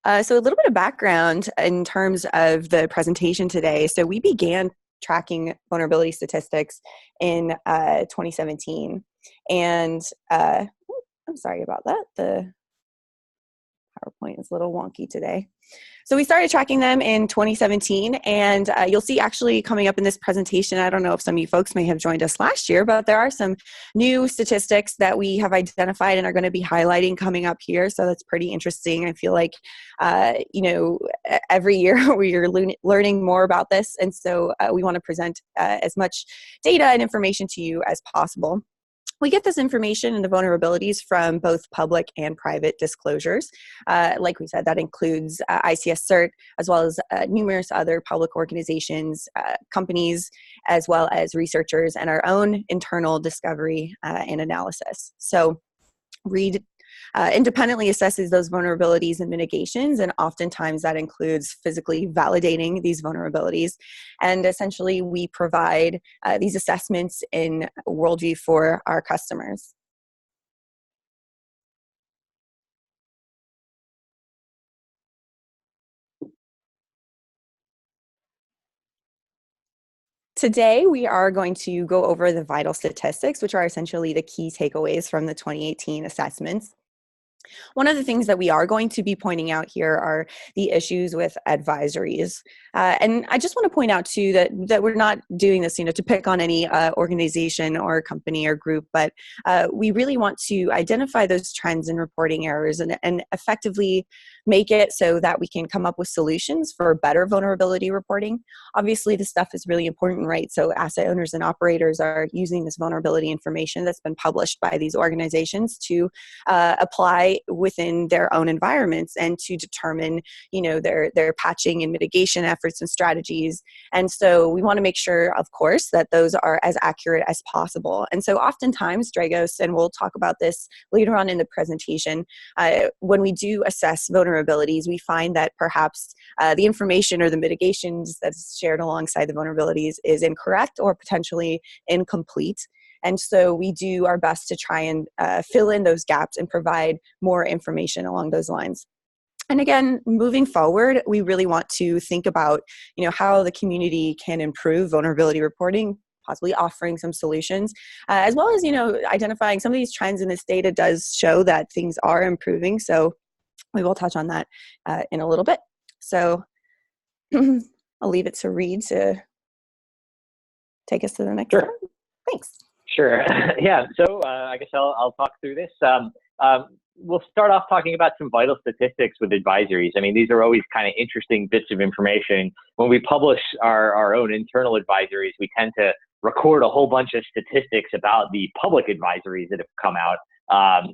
So a little bit of background in terms of the presentation today. So we began tracking vulnerability statistics in 2017. And I'm sorry about that. The PowerPoint is a little wonky today. So we started tracking them in 2017, and you'll see actually coming up in this presentation, I don't know if some of you folks may have joined us last year, but there are some new statistics that we have identified and are going to be highlighting coming up here. So that's pretty interesting. I feel like, every year we're learning more about this. And so we want to present as much data and information to you as possible. We get this information and the vulnerabilities from both public and private disclosures. Like we said, that includes ICS CERT, as well as numerous other public organizations, companies, as well as researchers, and our own internal discovery and analysis. So Reid independently assesses those vulnerabilities and mitigations, and oftentimes that includes physically validating these vulnerabilities. And essentially, we provide these assessments in Worldview for our customers. Today, we are going to go over the vital statistics, which are essentially the key takeaways from the 2018 assessments. One of the things that we are going to be pointing out here are the issues with advisories. And I just want to point out too that we're not doing this, to pick on any organization or company or group, but we really want to identify those trends and reporting errors and effectively make it so that we can come up with solutions for better vulnerability reporting. Obviously, this stuff is really important, right? So asset owners and operators are using this vulnerability information that's been published by these organizations to apply within their own environments and to determine, their patching and mitigation efforts and strategies. And so we want to make sure, of course, that those are as accurate as possible. And so oftentimes, Dragos, and we'll talk about this later on in the presentation, when we do assess vulnerabilities, we find that perhaps the information or the mitigations that's shared alongside the vulnerabilities is incorrect or potentially incomplete. And so we do our best to try and fill in those gaps and provide more information along those lines. And again, moving forward, we really want to think about, how the community can improve vulnerability reporting, possibly offering some solutions, as well as, identifying some of these trends in this data does show that things are improving. So we will touch on that in a little bit. So I'll leave it to Reid to take us to the next one. Thanks. Sure. Yeah. So I guess I'll talk through this. We'll start off talking about some vital statistics with advisories. I mean, these are always kind of interesting bits of information. When we publish our own internal advisories, we tend to record a whole bunch of statistics about the public advisories that have come out.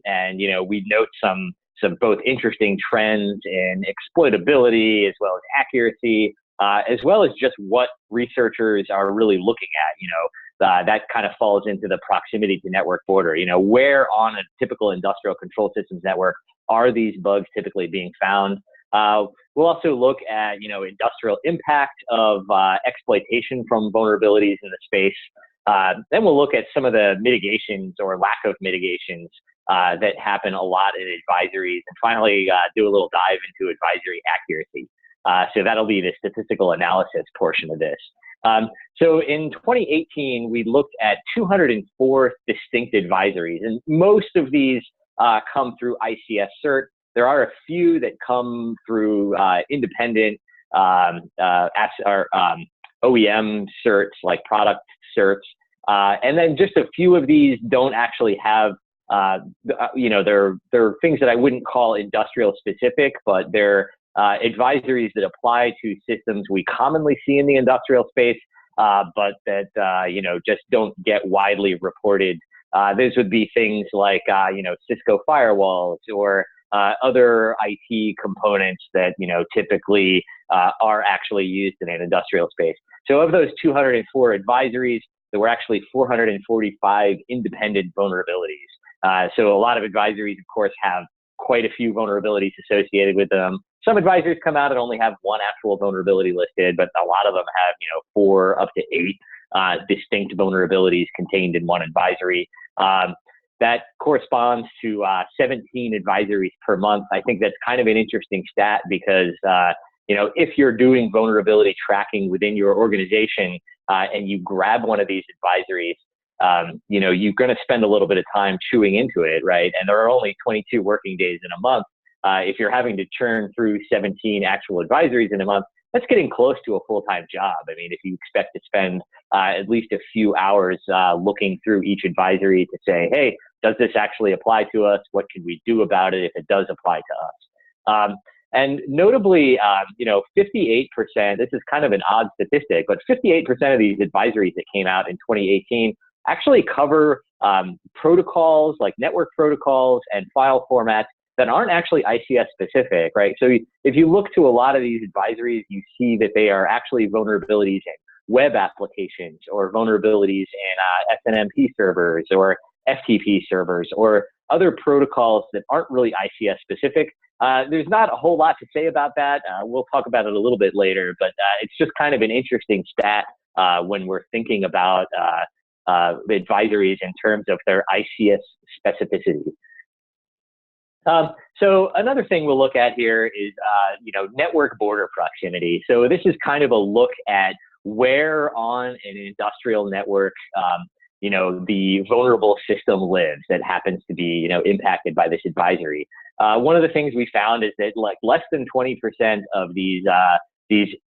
And, we note some both interesting trends in exploitability as well as accuracy, as well as just what researchers are really looking at. That kind of falls into the proximity to network border. Where on a typical industrial control systems network are these bugs typically being found? We'll also look at, industrial impact of exploitation from vulnerabilities in the space. Then we'll look at some of the mitigations or lack of mitigations that happen a lot in advisories. And finally, do a little dive into advisory accuracy. So that'll be the statistical analysis portion of this. So in 2018, we looked at 204 distinct advisories, and most of these come through ICS CERT. There are a few that come through independent OEM certs, like product certs. And then just a few of these don't actually have, they're things that I wouldn't call industrial specific, but they're advisories that apply to systems we commonly see in the industrial space, but that, just don't get widely reported. Those would be things like, Cisco firewalls or other IT components that, typically are actually used in an industrial space. So of those 204 advisories, there were actually 445 independent vulnerabilities. So a lot of advisories, of course, have quite a few vulnerabilities associated with them. Some advisories come out and only have one actual vulnerability listed, but a lot of them have, 4 up to 8 distinct vulnerabilities contained in one advisory. that corresponds to 17 advisories per month. I think that's kind of an interesting stat because, if you're doing vulnerability tracking within your organization and you grab one of these advisories, you're going to spend a little bit of time chewing into it, right? And there are only 22 working days in a month. If you're having to churn through 17 actual advisories in a month, that's getting close to a full-time job. I mean, if you expect to spend at least a few hours looking through each advisory to say, hey, does this actually apply to us? What can we do about it if it does apply to us? And notably, 58%, this is kind of an odd statistic, but 58% of these advisories that came out in 2018 actually cover protocols like network protocols and file formats that aren't actually ICS specific, right? So if you look to a lot of these advisories, you see that they are actually vulnerabilities in web applications or vulnerabilities in SNMP servers or FTP servers or other protocols that aren't really ICS specific. There's not a whole lot to say about that. We'll talk about it a little bit later, but it's just kind of an interesting stat when we're thinking about advisories in terms of their ICS specificity. So another thing we'll look at here is, network border proximity. So this is kind of a look at where on an industrial network, the vulnerable system lives that happens to be, impacted by this advisory. One of the things we found is that like less than 20% of these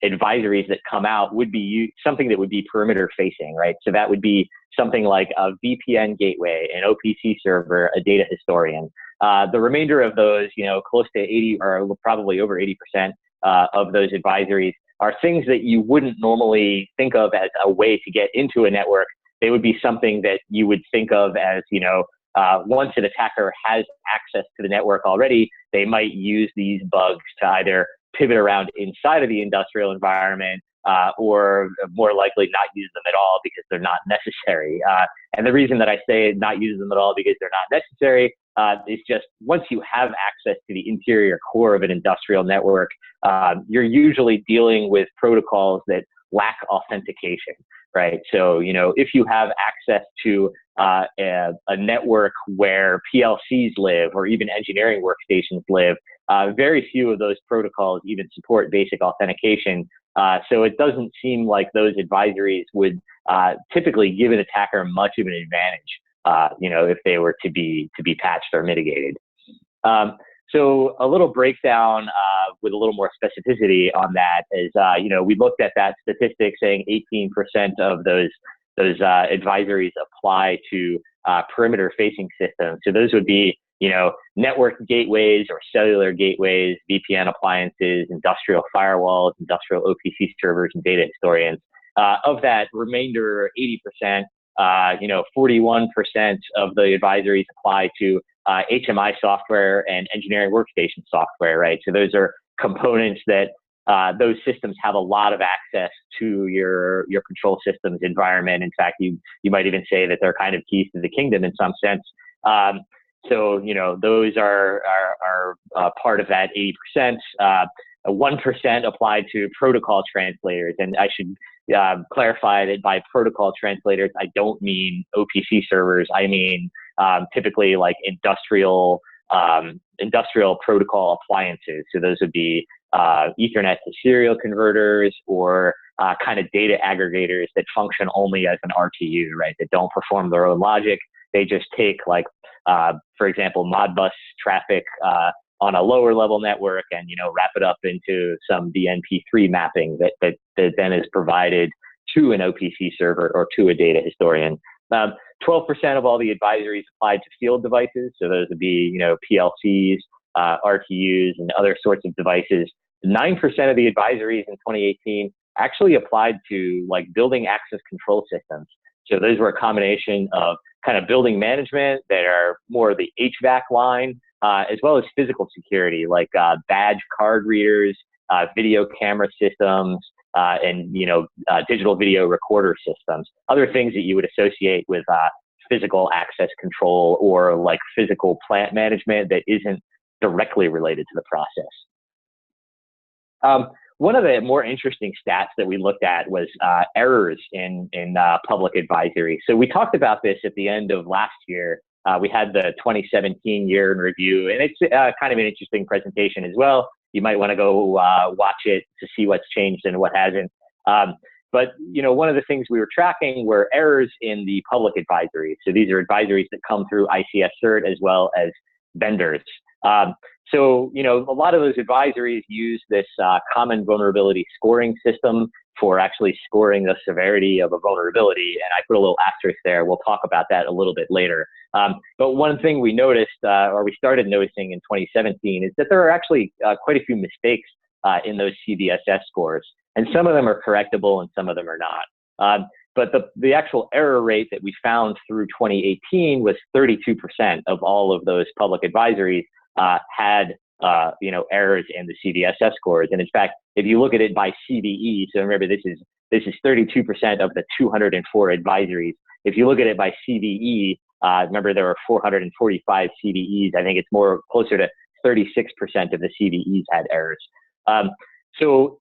advisories that come out would be something that would be perimeter facing, right? So that would be something like a VPN gateway, an OPC server, a data historian. The remainder of those, close to 80 or probably over 80% of those advisories are things that you wouldn't normally think of as a way to get into a network. They would be something that you would think of as, once an attacker has access to the network already, they might use these bugs to either pivot around inside of the industrial environment or more likely not use them at all because they're not necessary. And the reason that I say not use them at all because they're not necessary is just once you have access to the interior core of an industrial network, you're usually dealing with protocols that lack authentication, right? So, if you have access to a network where PLCs live or even engineering workstations live, very few of those protocols even support basic authentication. So it doesn't seem like those advisories would typically give an attacker much of an advantage, if they were to be patched or mitigated. So a little breakdown with a little more specificity on that is, we looked at that statistic saying 18% of those advisories apply to perimeter facing systems. So those would be, network gateways or cellular gateways, VPN appliances, industrial firewalls, industrial OPC servers, and data historians. Of that remainder 80%, 41% of the advisories apply to HMI software and engineering workstation software, right? So those are components that those systems have a lot of access to your control systems environment. In fact, you might even say that they're kind of keys to the kingdom in some sense. So, those are part of that 80%. 1% applied to protocol translators. And I should clarify that by protocol translators, I don't mean OPC servers. I mean typically like industrial protocol appliances. So those would be Ethernet to serial converters or kind of data aggregators that function only as an RTU, right? That don't perform their own logic. They just take like, for example, Modbus traffic on a lower level network and, wrap it up into some DNP3 mapping that then is provided to an OPC server or to a data historian. 12% of all the advisories applied to field devices. So those would be, PLCs, RTUs, and other sorts of devices. 9% of the advisories in 2018 actually applied to like building access control systems. So those were a combination of kind of building management that are more the HVAC line, as well as physical security, like badge card readers, video camera systems, and digital video recorder systems. Other things that you would associate with physical access control or like physical plant management that isn't directly related to the process. One of the more interesting stats that we looked at was errors in public advisory. So we talked about this at the end of last year we had the 2017 year in review, and it's kind of an interesting presentation as well. You might want to go watch it to see what's changed and what hasn't. But one of the things we were tracking were errors in the public advisories. So these are advisories that come through ICS Cert as well as vendors. So a lot of those advisories use this common vulnerability scoring system for actually scoring the severity of a vulnerability. And I put a little asterisk there. We'll talk about that a little bit later. But one thing we noticed, or we started noticing in 2017, is that there are actually quite a few mistakes in those CVSS scores. And some of them are correctable and some of them are not. But the actual error rate that we found through 2018 was 32% of all of those public advisories had errors in the CVSS scores. And in fact, if you look at it by CVE, so remember this is 32% of the 204 advisories. If you look at it by CVE, remember there were 445 CVEs. I think it's more closer to 36% of the CVEs had errors. So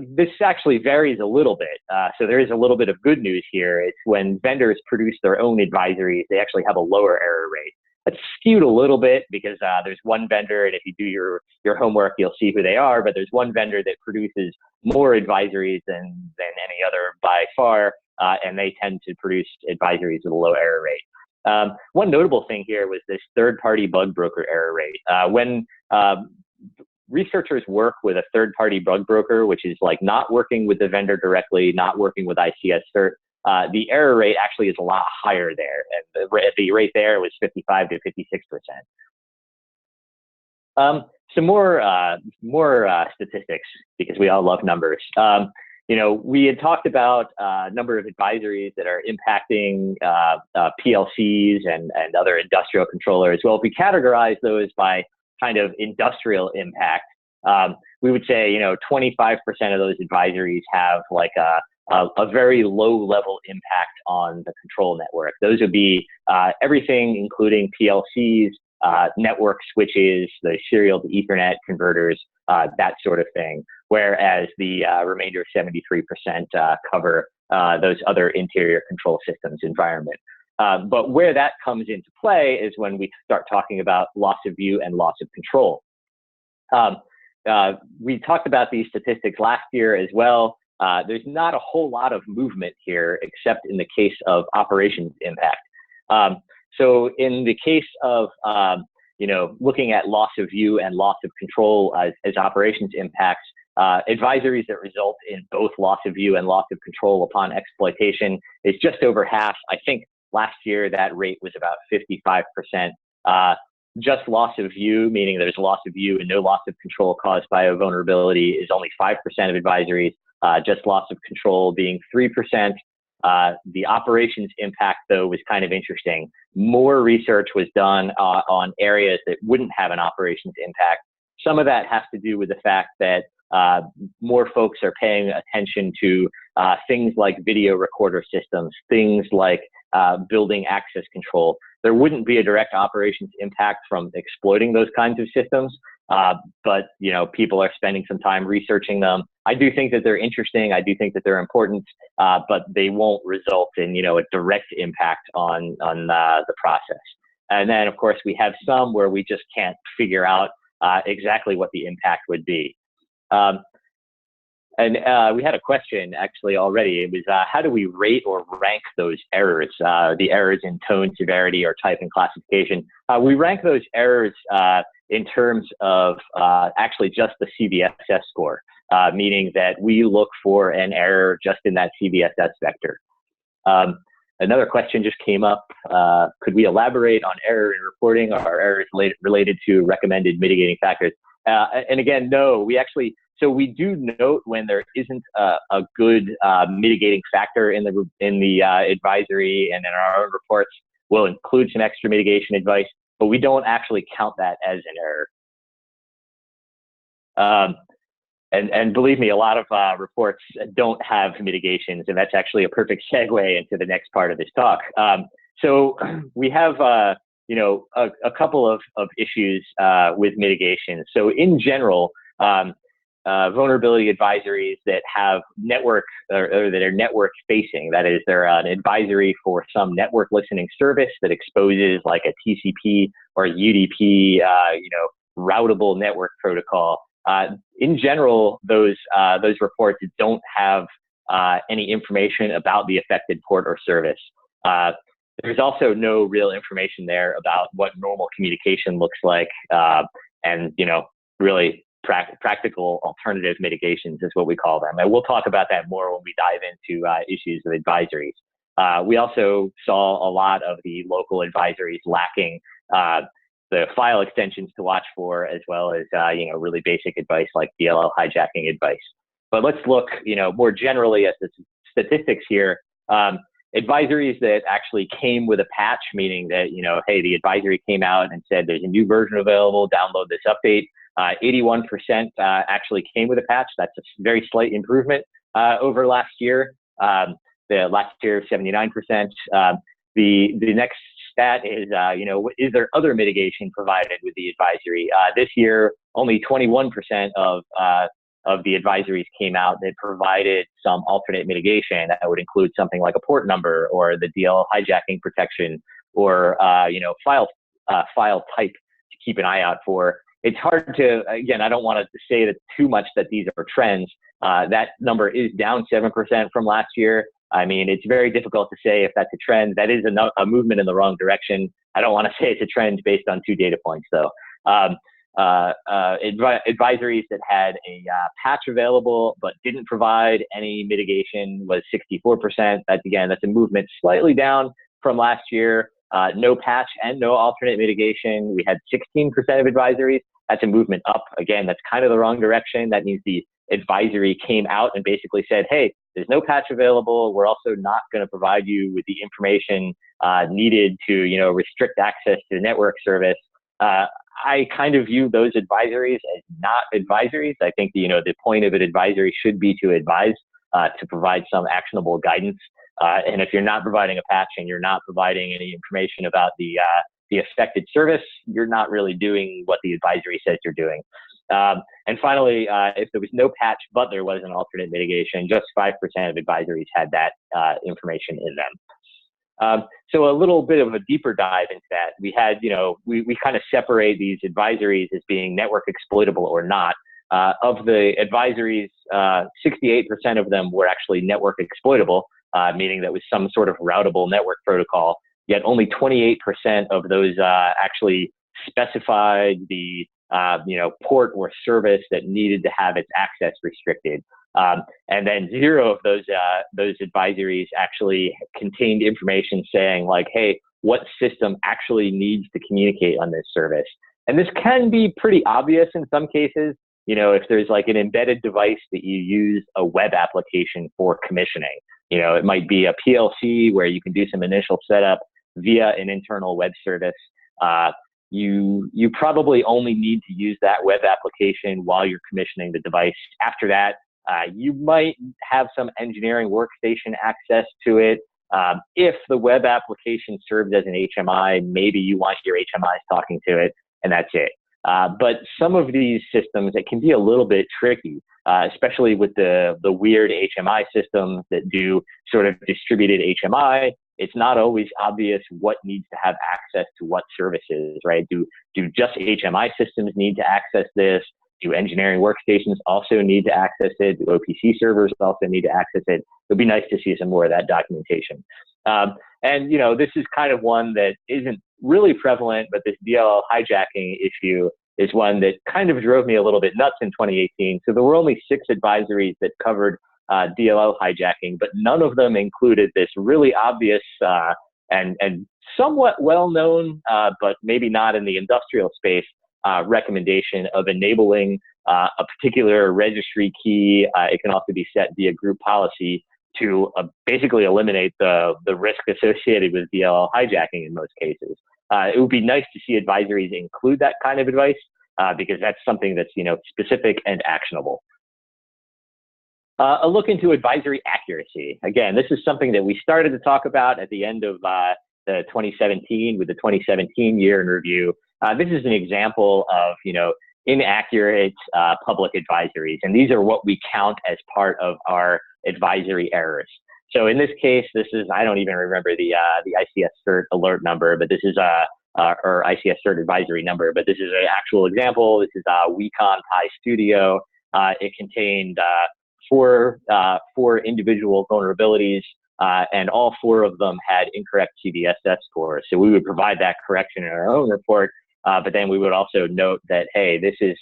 this actually varies a little bit. So there is a little bit of good news here. It's when vendors produce their own advisories, they actually have a lower error rate. It's skewed a little bit because there's one vendor, and if you do your homework, you'll see who they are, but there's one vendor that produces more advisories than any other by far, and they tend to produce advisories with a low error rate. One notable thing here was this third-party bug broker error rate. When researchers work with a third-party bug broker, which is like not working with the vendor directly, not working with ICS Cert, the error rate actually is a lot higher there. And the rate there was 55 to 56%. Some more statistics, because we all love numbers. We had talked about a number of advisories that are impacting PLCs and other industrial controllers. Well, if we categorize those by kind of industrial impact, we would say 25% of those advisories have like a very low level impact on the control network. Those would be everything including PLCs, network switches, the serial to Ethernet converters, that sort of thing. Whereas the remainder 73% cover those other interior control systems environment. But where that comes into play is when we start talking about loss of view and loss of control. We talked about these statistics last year as well. There's not a whole lot of movement here, except in the case of operations impact. So in the case of looking at loss of view and loss of control as operations impacts, advisories that result in both loss of view and loss of control upon exploitation is just over half. I think last year that rate was about 55%. Just loss of view, meaning there's loss of view and no loss of control caused by a vulnerability, is only 5% of advisories. Just loss of control being 3%. The operations impact, though, was kind of interesting. More research was done on areas that wouldn't have an operations impact. Some of that has to do with the fact that more folks are paying attention to things like video recorder systems, things like building access control. There wouldn't be a direct operations impact from exploiting those kinds of systems, but people are spending some time researching them. I do think that they're interesting. I do think that they're important, but they won't result in a direct impact on the process. And then, of course, we have some where we just can't figure out exactly what the impact would be. And we had a question actually already. It was how do we rate or rank those errors, the errors in tone, severity, or type and classification? We rank those errors in terms of actually just the CVSS score, meaning that we look for an error just in that CVSS vector. Another question just came up. Could we elaborate on error in reporting or errors related to recommended mitigating factors? And again, no, so we do note when there isn't a good mitigating factor in the advisory and in our own reports. We'll include some extra mitigation advice, but we don't actually count that as an error. And believe me, a lot of reports don't have mitigations, and that's actually a perfect segue into the next part of this talk. So we have a couple of issues with mitigation. So in general, vulnerability advisories that have network or that are network facing. That is, they're an advisory for some network listening service that exposes like a TCP or a UDP, routable network protocol. In general, those reports don't have any information about the affected port or service. There's also no real information there about what normal communication looks like, and really practical alternative mitigations is what we call them. And we'll talk about that more when we dive into issues of advisories. We also saw a lot of the local advisories lacking the file extensions to watch for, as well as really basic advice like DLL hijacking advice. But let's look more generally at the statistics here. Advisories that actually came with a patch, meaning that, hey, the advisory came out and said there's a new version available, download this update. 81% actually came with a patch. That's a very slight improvement over last year. The last year, 79%. The next stat is, is there other mitigation provided with the advisory? This year, only 21% of the advisories came out that provided some alternate mitigation that would include something like a port number or the DLL hijacking protection or file type to keep an eye out for. It's hard to, again, I don't want to say that too much that these are trends. That number is down 7% from last year. I mean, it's very difficult to say if that's a trend. That is a movement in the wrong direction. I don't want to say it's a trend based on 2 data points, though. Advisories that had a patch available but didn't provide any mitigation was 64%. That's a movement slightly down from last year. No patch and no alternate mitigation. We had 16% of advisories. That's a movement up. Again, that's kind of the wrong direction. That means the advisory came out and basically said, hey, there's no patch available. We're also not going to provide you with the information needed to, restrict access to the network service. I kind of view those advisories as not advisories. I think, the point of an advisory should be to advise, to provide some actionable guidance. And if you're not providing a patch and you're not providing any information about the affected service, you're not really doing what the advisory says you're doing. And finally, if there was no patch, but there was an alternate mitigation, just 5% of advisories had that information in them. So a little bit of a deeper dive into that. We had, we kind of separate these advisories as being network exploitable or not. Of the advisories, 68% of them were actually network exploitable, meaning that was some sort of routable network protocol. Yet only 28% of those actually specified the port or service that needed to have its access restricted. And then 0 of those advisories actually contained information saying like, hey, what system actually needs to communicate on this service? And this can be pretty obvious in some cases. If there's like an embedded device that you use a web application for commissioning, it might be a PLC where you can do some initial setup via an internal web service. You probably only need to use that web application while you're commissioning the device. After that, you might have some engineering workstation access to it. If the web application serves as an HMI, maybe you want your HMIs talking to it, and that's it. But some of these systems, it can be a little bit tricky, especially with the weird HMI systems that do sort of distributed HMI. It's not always obvious what needs to have access to what services, right? Do just HMI systems need to access this? Do engineering workstations also need to access it? Do OPC servers also need to access it? It'd be nice to see some more of that documentation. And this is kind of one that isn't really prevalent, but this DLL hijacking issue is one that kind of drove me a little bit nuts in 2018. So there were only 6 advisories that covered DLL hijacking, but none of them included this really obvious and somewhat well-known, but maybe not in the industrial space, recommendation of enabling a particular registry key. It can also be set via group policy to basically eliminate the risk associated with DLL hijacking in most cases. It would be nice to see advisories include that kind of advice because that's something that's specific and actionable. A look into advisory accuracy. Again, this is something that we started to talk about at the end of the 2017 with the 2017 year in review. This is an example of inaccurate public advisories. And these are what we count as part of our advisory errors. So in this case, this is, I don't even remember the ICS cert alert number, but this is or ICS cert advisory number, but this is an actual example. This is Wecon Pi Studio. It contained four individual vulnerabilities, and all four of them had incorrect CVSS scores. So we would provide that correction in our own report, but then we would also note that, hey, this is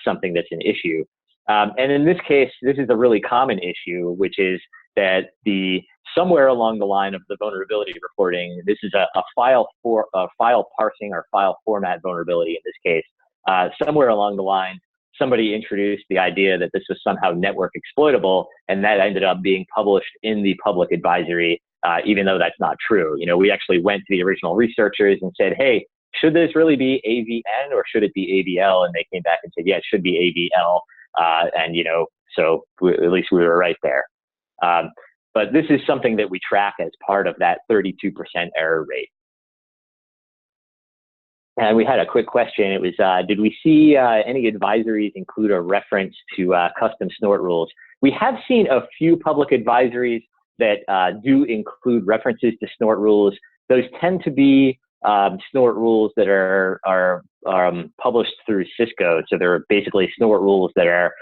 something that's an issue. And in this case, this is a really common issue, which is that somewhere along the line of the vulnerability reporting, this is a file parsing or file format vulnerability in this case. Somewhere along the line, somebody introduced the idea that this was somehow network exploitable, and that ended up being published in the public advisory, even though that's not true. You know, we actually went to the original researchers and said, hey, should this really be AVN or should it be AVL? And they came back and said, yeah, it should be AVL. And, you know, so at least we were right there. But this is something that we track as part of that 32% error rate. And we had a quick question. It was, did we see any advisories include a reference to custom snort rules? We have seen a few public advisories that do include references to snort rules. Those tend to be snort rules that are published through Cisco. So they're basically snort rules that are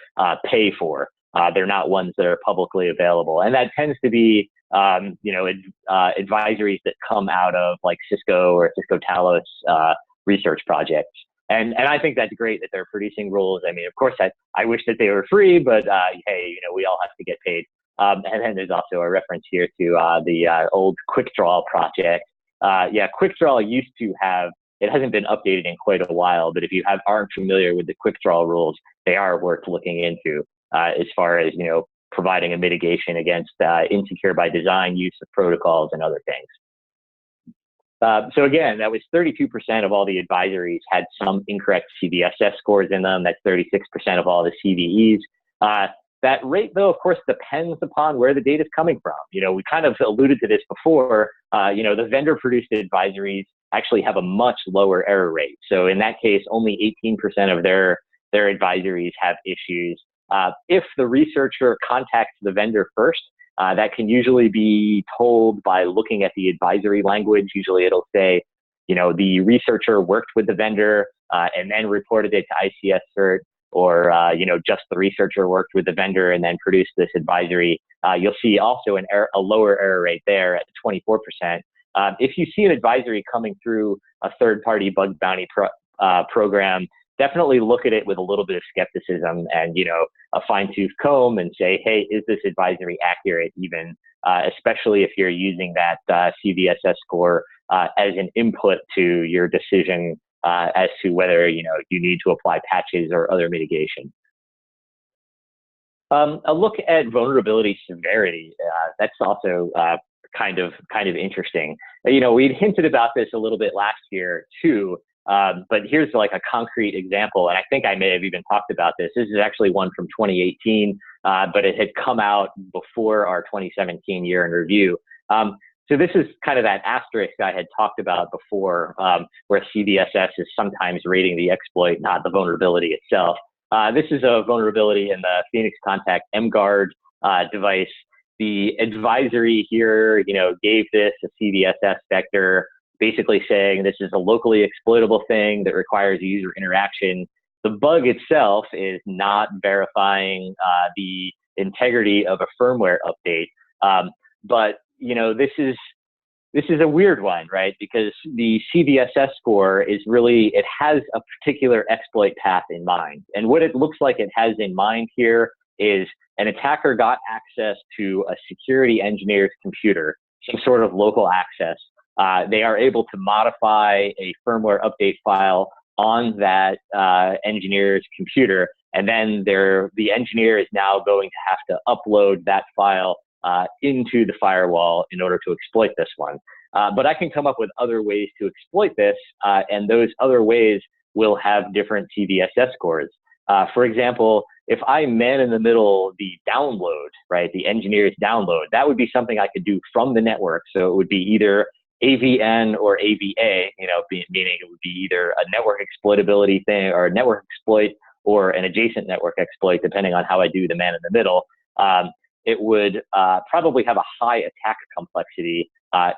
pay for. They're not ones that are publicly available. And that tends to be, you know, advisories that come out of like Cisco or Cisco Talos research projects. And I think that's great that they're producing rules. I mean, of course, I wish that they were free, but hey, you know, we all have to get paid. And then there's also a reference here to the old QuickDraw project. Yeah, QuickDraw used to have, it hasn't been updated in quite a while, but if you aren't familiar with the QuickDraw rules, they are worth looking into as far as, you know, providing a mitigation against insecure by design use of protocols and other things. So again, that was 32% of all the advisories had some incorrect CVSS scores in them. That's 36% of all the CVEs. That rate, though, of course, depends upon where the data is coming from. You know, we kind of alluded to this before. You know, the vendor-produced advisories actually have a much lower error rate. So in that case, only 18% of their advisories have issues. If the researcher contacts the vendor first, that can usually be told by looking at the advisory language. Usually it'll say, you know, the researcher worked with the vendor and then reported it to ICS cert, or, you know, just the researcher worked with the vendor and then produced this advisory. You'll see also a lower error rate there at 24%. If you see an advisory coming through a third-party bug bounty program, definitely look at it with a little bit of skepticism and, you know, a fine-tooth comb and say, hey, is this advisory accurate even, especially if you're using that CVSS score as an input to your decision as to whether, you know, you need to apply patches or other mitigation. A look at vulnerability severity, that's also kind of interesting. You know, we'd hinted about this a little bit last year too, but here's like a concrete example, and I think I may have even talked about this. This is actually one from 2018, but it had come out before our 2017 year in review. So this is kind of that asterisk I had talked about before, where CVSS is sometimes rating the exploit, not the vulnerability itself. This is a vulnerability in the Phoenix Contact mGuard device. The advisory here, you know, gave this a CVSS vector, basically saying this is a locally exploitable thing that requires user interaction. The bug itself is not verifying the integrity of a firmware update. But, you know, this is a weird one, right? Because the CVSS score is really, it has a particular exploit path in mind. And what it looks like it has in mind here is an attacker got access to a security engineer's computer, some sort of local access. They are able to modify a firmware update file on that engineer's computer, and then the engineer is now going to have to upload that file into the firewall in order to exploit this one. But I can come up with other ways to exploit this, and those other ways will have different CVSS scores. For example, if I man in the middle the download, right, the engineer's download, that would be something I could do from the network. So it would be either AVN or AVA, meaning it would be either a network exploitability thing or a network exploit or an adjacent network exploit, depending on how I do the man in the middle. It would probably have a high attack complexity.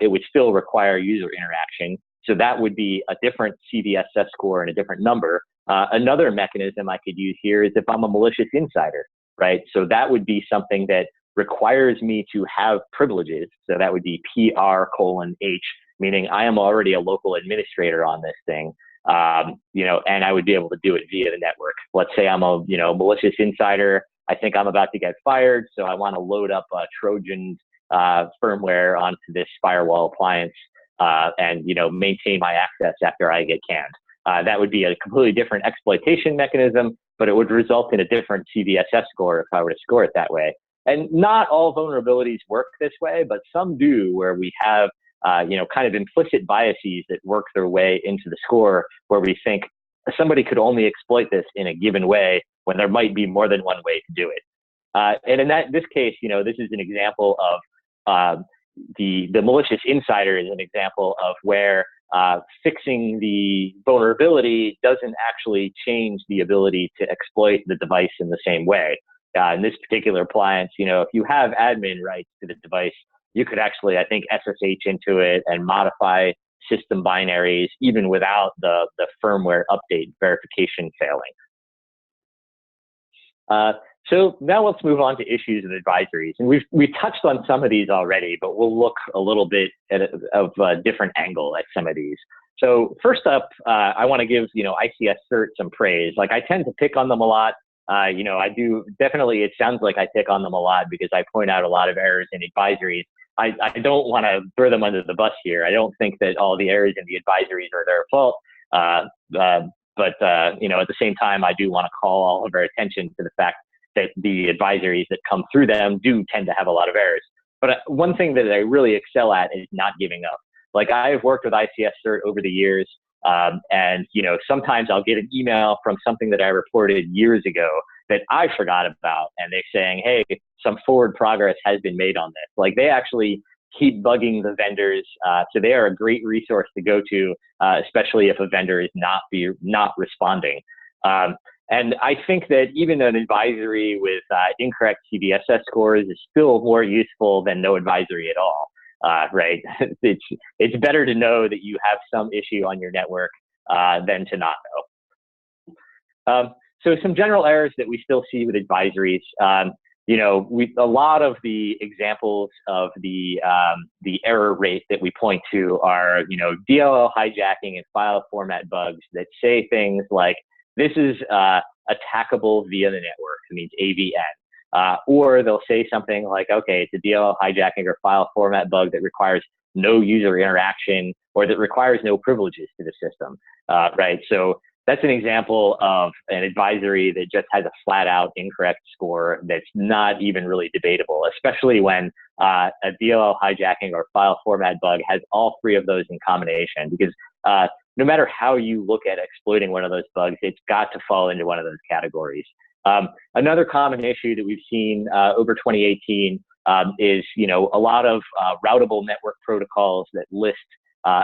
It would still require user interaction. So that would be a different CVSS score and a different number. Another mechanism I could use here is if I'm a malicious insider, right? So that would be something that requires me to have privileges. So that would be PR:H, meaning I am already a local administrator on this thing. And I would be able to do it via the network. Let's say I'm a, malicious insider. I think I'm about to get fired, so I want to load up a Trojan firmware onto this firewall appliance and maintain my access after I get canned. That would be a completely different exploitation mechanism, but it would result in a different CVSS score if I were to score it that way. And not all vulnerabilities work this way, but some do, where we have kind of implicit biases that work their way into the score, where we think somebody could only exploit this in a given way when there might be more than one way to do it. And in this case, this is an example of the malicious insider is an example of where fixing the vulnerability doesn't actually change the ability to exploit the device in the same way. In this particular appliance, if you have admin rights to the device, you could actually, I think, SSH into it and modify system binaries even without the firmware update verification failing. So now let's move on to issues and advisories. And we've touched on some of these already, but we'll look a little bit of a different angle at some of these. So first up, I want to give, ICS CERT some praise. Like, I tend to pick on them a lot. I do definitely, it sounds like I pick on them a lot because I point out a lot of errors in advisories. I don't want to throw them under the bus here. I don't think that all the errors in the advisories are their fault. But at the same time, I do want to call all of our attention to the fact that the advisories that come through them do tend to have a lot of errors. But one thing that I really excel at is not giving up. Like, I've worked with ICS CERT over the years, and sometimes I'll get an email from something that I reported years ago that I forgot about, and they're saying, hey, some forward progress has been made on this. Like, they actually keep bugging the vendors, so they are a great resource to go to, especially if a vendor is not responding. And I think that even an advisory with incorrect CVSS scores is still more useful than no advisory at all, right? It's better to know that you have some issue on your network than to not know. So some general errors that we still see with advisories. A lot of the examples of the error rate that we point to are, DLL hijacking and file format bugs that say things like, this is attackable via the network. It means AVN. Or they'll say something like, okay, it's a DLL hijacking or file format bug that requires no user interaction or that requires no privileges to the system, right? So that's an example of an advisory that just has a flat out incorrect score that's not even really debatable, especially when a DLL hijacking or file format bug has all three of those in combination, because no matter how you look at exploiting one of those bugs, it's got to fall into one of those categories. Another common issue that we've seen over 2018 is, a lot of routable network protocols that list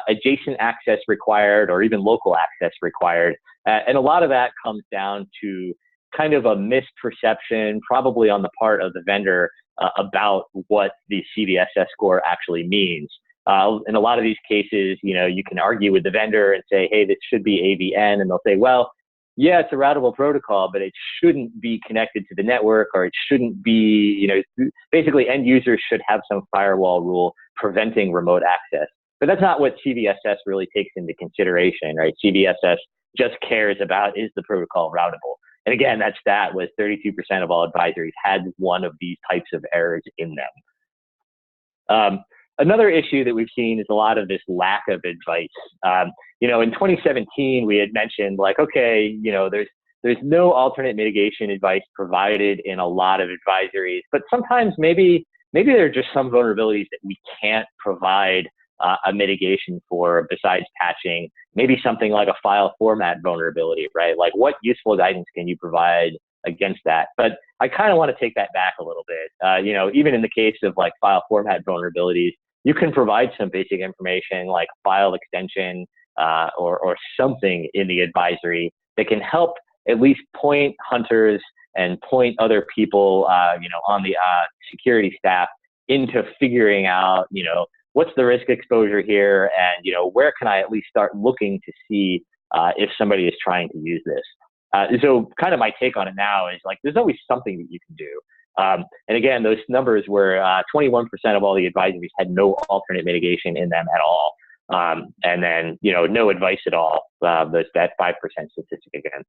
adjacent access required or even local access required. And a lot of that comes down to kind of a misperception, probably on the part of the vendor, about what the CVSS score actually means. In a lot of these cases, you can argue with the vendor and say, hey, this should be AVN. And they'll say, well, yeah, it's a routable protocol, but it shouldn't be connected to the network, or it shouldn't be, basically end users should have some firewall rule preventing remote access. But that's not what CVSS really takes into consideration, right? CVSS just cares about, is the protocol routable? And again, that stat was 32% of all advisories had one of these types of errors in them. Another issue that we've seen is a lot of this lack of advice. In 2017, we had mentioned, like, okay, there's no alternate mitigation advice provided in a lot of advisories, but sometimes maybe there are just some vulnerabilities that we can't provide a mitigation for besides patching. Maybe something like a file format vulnerability, right? Like, what useful guidance can you provide against that? But I kind of want to take that back a little bit. Even in the case of like file format vulnerabilities, you can provide some basic information like file extension or something in the advisory that can help at least point hunters and point other people, on the security staff into figuring out, what's the risk exposure here, and where can I at least start looking to see if somebody is trying to use this. So kind of my take on it now is like there's always something that you can do. And again, those numbers were 21% of all the advisories had no alternate mitigation in them at all. And then, no advice at all. There's that 5% statistic again.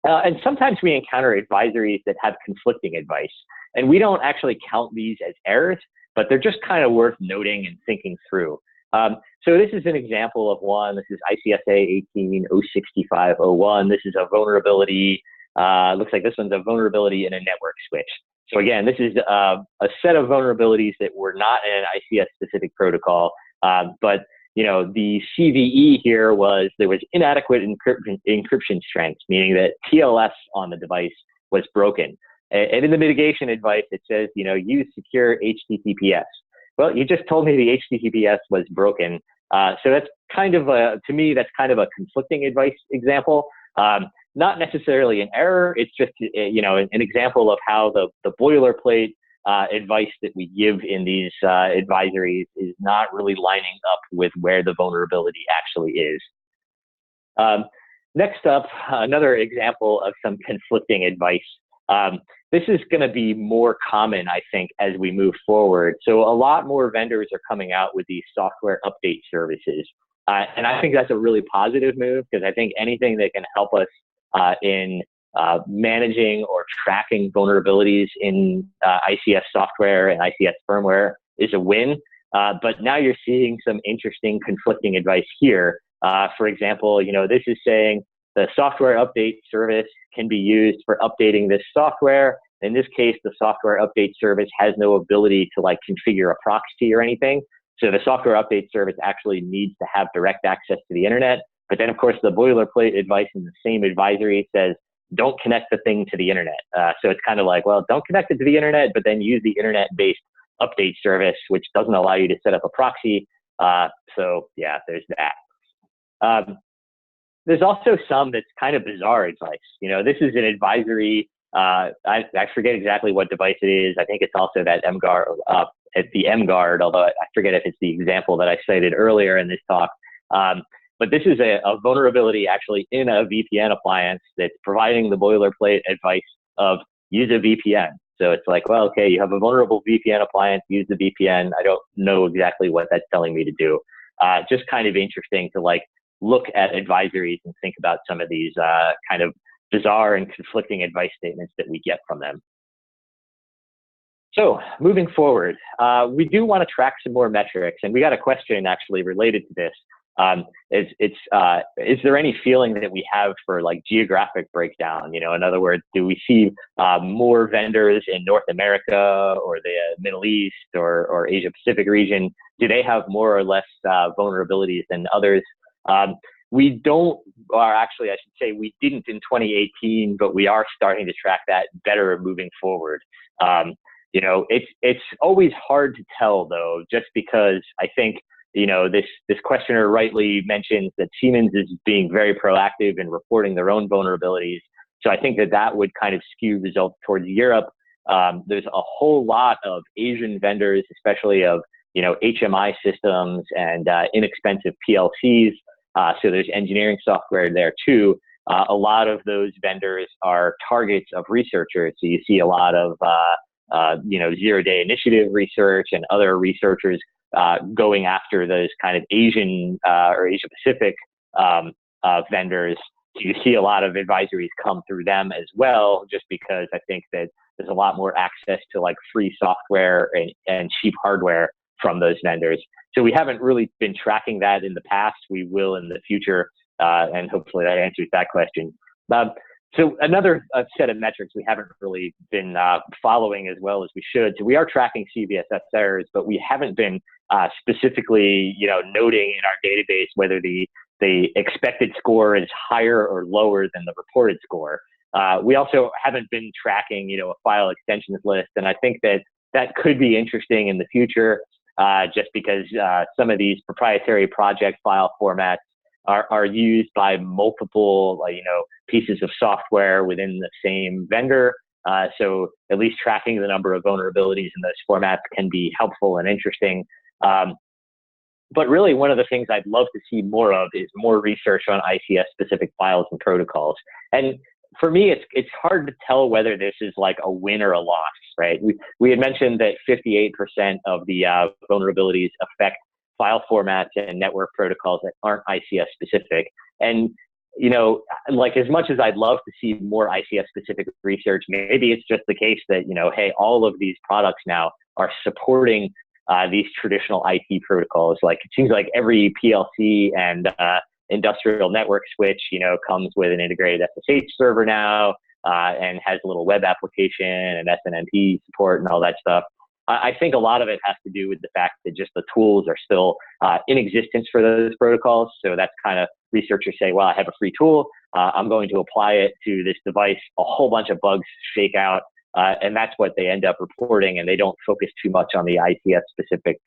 And sometimes we encounter advisories that have conflicting advice, and we don't actually count these as errors, but they're just kind of worth noting and thinking through. So this is an example of one. This is ICSA 1806501. This is a vulnerability. Looks like this one's a vulnerability in a network switch. So again, this is a set of vulnerabilities that were not in an ICS specific protocol, but the CVE here was there was inadequate encryption strength, meaning that TLS on the device was broken. And in the mitigation advice, it says, use secure HTTPS. Well, you just told me the HTTPS was broken. So that's kind of to me, that's kind of a conflicting advice example. Not necessarily an error. It's just, an example of how the boilerplate advice that we give in these advisories is not really lining up with where the vulnerability actually is. Next up, another example of some conflicting advice. This is going to be more common, I think, as we move forward. So a lot more vendors are coming out with these software update services. And I think that's a really positive move, because I think anything that can help us in managing or tracking vulnerabilities in ICS software and ICS firmware is a win. But now you're seeing some interesting conflicting advice here. For example, this is saying the software update service can be used for updating this software. In this case, the software update service has no ability to configure a proxy or anything. So the software update service actually needs to have direct access to the internet. But then, of course, the boilerplate advice in the same advisory says, don't connect the thing to the internet. So it's kind of like, well, don't connect it to the internet, but then use the internet-based update service, which doesn't allow you to set up a proxy. So yeah, there's that. There's also some that's kind of bizarre advice. This is an advisory. I forget exactly what device it is. I think it's also that MGuard, it's the MGuard, although I forget if it's the example that I cited earlier in this talk. But this is a vulnerability actually in a VPN appliance that's providing the boilerplate advice of use a VPN. So it's like, well, okay, you have a vulnerable VPN appliance, use the VPN. I don't know exactly what that's telling me to do. Just kind of interesting to look at advisories and think about some of these kind of bizarre and conflicting advice statements that we get from them. So moving forward, we do want to track some more metrics, and we got a question actually related to this. Is there any feeling that we have for geographic breakdown? In other words, do we see more vendors in North America or the Middle East or Asia Pacific region? Do they have more or less vulnerabilities than others? We don't, or actually I should say we didn't in 2018, but we are starting to track that better moving forward. It's always hard to tell though, just because I think this questioner rightly mentions that Siemens is being very proactive in reporting their own vulnerabilities. So I think that would kind of skew results towards Europe. There's a whole lot of Asian vendors, especially of HMI systems and inexpensive PLCs. So there's engineering software there too. A lot of those vendors are targets of researchers. So you see a lot of zero-day initiative research and other researchers going after those kind of Asian or Asia Pacific vendors. So you see a lot of advisories come through them as well, just because I think that there's a lot more access to free software and cheap hardware from those vendors. So we haven't really been tracking that in the past. We will in the future, and hopefully that answers that question. So another set of metrics we haven't really been following as well as we should. So we are tracking CVSS errors, but we haven't been specifically, noting in our database whether the expected score is higher or lower than the reported score. We also haven't been tracking, a file extensions list, and I think that could be interesting in the future. just because some of these proprietary project file formats are used by multiple, pieces of software within the same vendor. So at least tracking the number of vulnerabilities in those formats can be helpful and interesting. But really, one of the things I'd love to see more of is more research on ICS specific files and protocols. And for me, it's hard to tell whether this is like a win or a loss, right? We had mentioned that 58% of the vulnerabilities affect file formats and network protocols that aren't ICS specific. And, like as much as I'd love to see more ICS specific research, maybe it's just the case that, hey, all of these products now are supporting these traditional IT protocols. Like it seems like every PLC and industrial network switch, comes with an integrated SSH server now and has a little web application and SNMP support and all that stuff. I think a lot of it has to do with the fact that just the tools are still in existence for those protocols. So that's kind of researchers say, well, I have a free tool. I'm going to apply it to this device. A whole bunch of bugs shake out. And that's what they end up reporting. And they don't focus too much on the ICS specific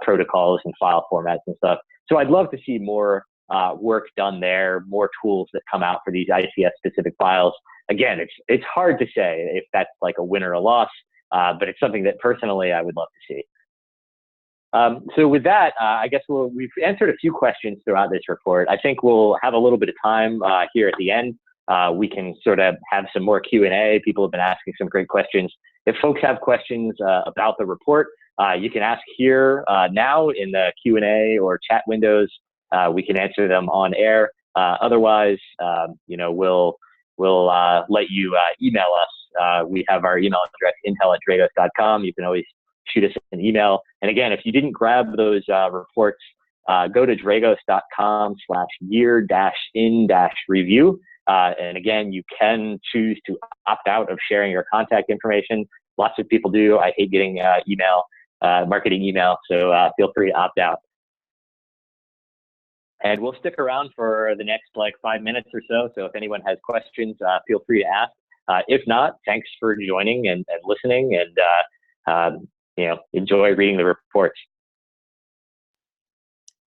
protocols and file formats and stuff. So I'd love to see more work done there, more tools that come out for these ICS specific files. Again, it's hard to say if that's like a win or a loss. But it's something that personally I would love to see. So with that, I guess we've answered a few questions throughout this report. I think we'll have a little bit of time here at the end. We can sort of have some more Q&A. People have been asking some great questions. If folks have questions about the report, you can ask here now in the Q&A or chat windows. We can answer them on air. Otherwise, we'll let you email us. We have our email address, intel@dragos.com. You can always shoot us an email. And again, if you didn't grab those reports, go to dragos.com/YIR-in-review. And again, you can choose to opt out of sharing your contact information. Lots of people do. I hate getting marketing email, so feel free to opt out. And we'll stick around for the next 5 minutes or so. So if anyone has questions, feel free to ask. If not, thanks for joining and listening, and enjoy reading the reports.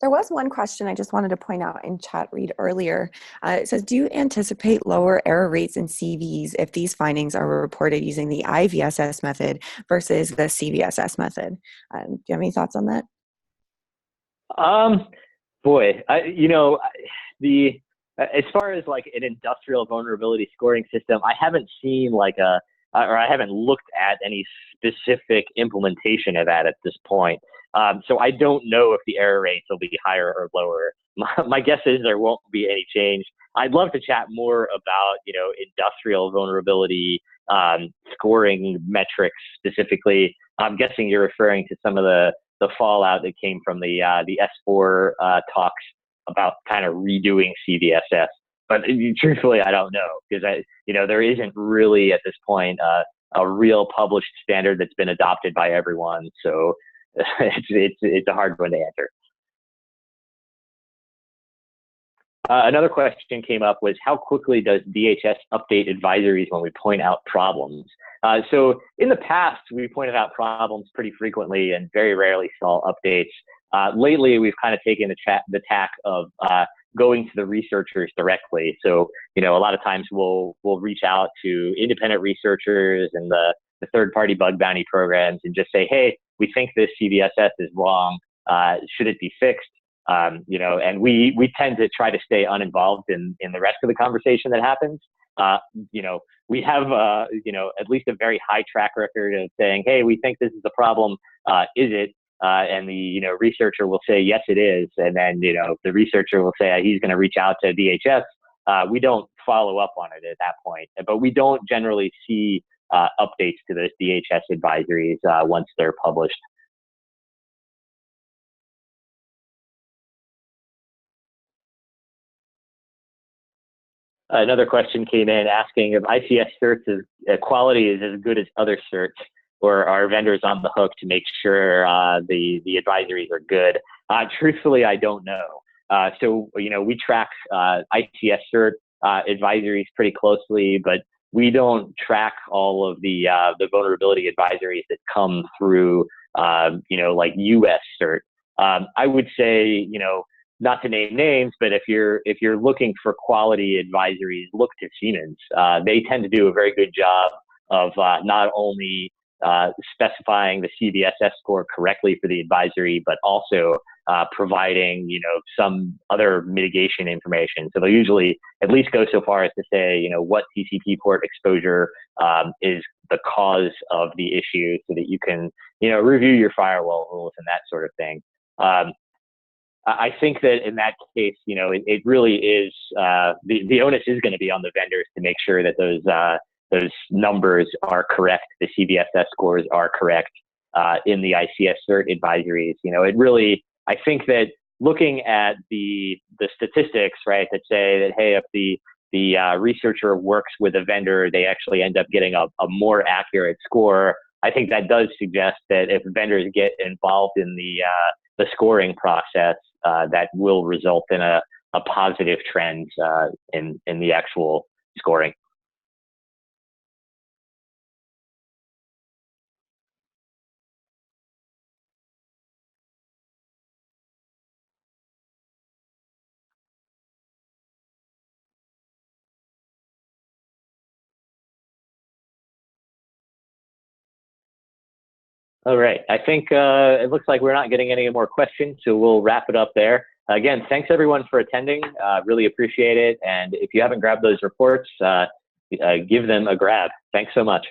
There was one question I just wanted to point out in chat Reid earlier. It says, do you anticipate lower error rates in CVs if these findings are reported using the IVSS method versus the CVSS method? Do you have any thoughts on that? As far as like an industrial vulnerability scoring system, I haven't seen or I haven't looked at any specific implementation of that at this point. So I don't know if the error rates will be higher or lower. My guess is there won't be any change. I'd love to chat more about, industrial vulnerability scoring metrics specifically. I'm guessing you're referring to some of the fallout that came from the S4 talks about kind of redoing CVSS. But truthfully, I don't know, because there isn't really at this point a real published standard that's been adopted by everyone. So it's a hard one to answer. Another question came up was, how quickly does DHS update advisories when we point out problems? So in the past, we pointed out problems pretty frequently and very rarely saw updates. Lately, we've kind of taken the tack of going to the researchers directly. So, a lot of times we'll reach out to independent researchers and the third-party bug bounty programs and just say, hey, we think this CVSS is wrong. Should it be fixed? And we tend to try to stay uninvolved in the rest of the conversation that happens. We have, at least a very high track record of saying, hey, we think this is the problem. Is it? And the, researcher will say, yes, it is. And then, the researcher will say he's going to reach out to DHS. We don't follow up on it at that point, but we don't generally see updates to those DHS advisories once they're published. Another question came in asking if ICS certs quality is as good as other certs, or are vendors on the hook to make sure the advisories are good? Truthfully, I don't know. So we track ICS cert advisories pretty closely, but we don't track all of the vulnerability advisories that come through like US cert. I would say, not to name names, but if you're looking for quality advisories, look to Siemens. They tend to do a very good job of not only specifying the CVSS score correctly for the advisory, but also providing, some other mitigation information. So they'll usually at least go so far as to say, what TCP port exposure is the cause of the issue, so that you can, review your firewall rules and that sort of thing. I think that in that case, it really is the onus is going to be on the vendors to make sure that those numbers are correct, the CVSS scores are correct in the ICS cert advisories. It really, I think that looking at the statistics, right, that say that, hey, if the researcher works with a vendor, they actually end up getting a more accurate score. I think that does suggest that if vendors get involved in the scoring process, that will result in a positive trend in the actual scoring. All right. I think it looks like we're not getting any more questions, so we'll wrap it up there. Again, thanks everyone for attending. Really appreciate it. And if you haven't grabbed those reports, give them a grab. Thanks so much.